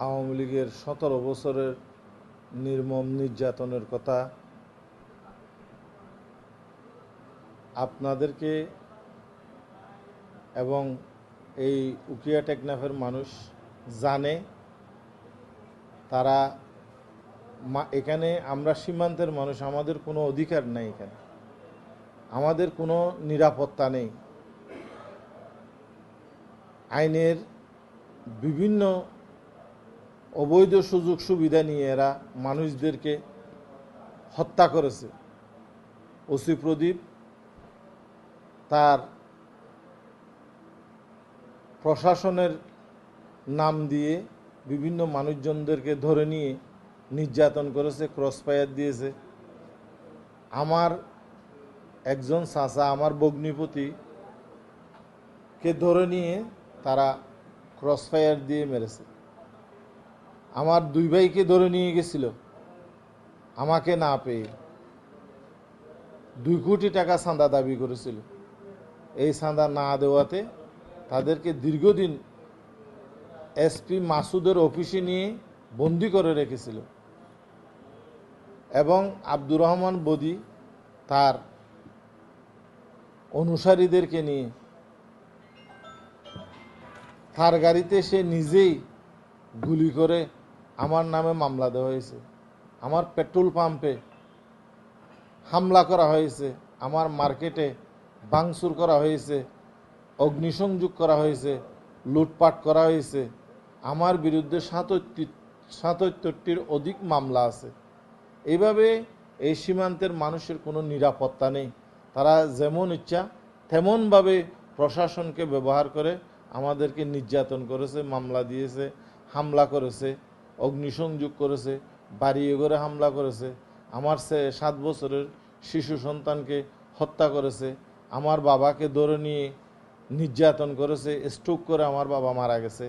আওয়ামী লীগের 17 বছরের নির্মম নির্যাতনের কথা আপনাদেরকে এবং এই উকিয়া টেকনাফের মানুষ জানে। তারা এখানে আমরা সীমান্তের মানুষ, আমাদের কোনো অধিকার নেই, এখানে আমাদের কোনো নিরাপত্তা নেই। আইনের বিভিন্ন অবৈধ সুযোগ সুবিধা নিয়ে এরা মানুষদেরকে হত্যা করেছে। ওসি প্রদীপ তার প্রশাসনের নাম দিয়ে বিভিন্ন মানুষজনদেরকে ধরে নিয়ে নির্যাতন করেছে, ক্রসফায়ার দিয়েছে। আমার একজন চাচা, আমার ভগ্নিপতিকে ধরে নিয়ে তারা ক্রসফায়ার দিয়ে মেরেছে। আমার 2 ভাইকে ধরে নিয়ে গেছিল আমাকে না পেয়ে। 2 কোটি টাকা চাঁদা দাবি করেছিল। এই চাঁদা না দেওয়াতে তাদেরকে দীর্ঘদিন এসপি মাসুদের অফিসে নিয়ে বন্দি করে রেখেছিল এবং আব্দুর রহমান বদি তার অনুসারীদেরকে নিয়ে তার গাড়িতে সে নিজেই গুলি করে আমার নামে মামলা দেওয়া হয়েছে। আমার পেট্রোল পাম্পে হামলা করা হয়েছে, আমার মার্কেটে ভাঙচুর করা হয়েছে, অগ্নিসংযোগ করা হয়েছে, লুটপাট করা হয়েছে। আমার বিরুদ্ধে 77টির অধিক মামলা আছে। এইভাবে এই সীমান্তের মানুষের কোনো নিরাপত্তা নেই। তারা যেমন ইচ্ছা তেমনভাবে প্রশাসনকে ব্যবহার করে আমাদেরকে নির্যাতন করেছে, মামলা দিয়েছে, হামলা করেছে, অগ্নিসংযোগ করেছে, বাড়ি ঘরে হামলা করেছে। আমার 7 বছরের শিশু সন্তানকে হত্যা করেছে। আমার বাবাকে ধরে নিয়ে নির্যাতন করেছে, স্ট্রোক করে আমার বাবা মারা গেছে।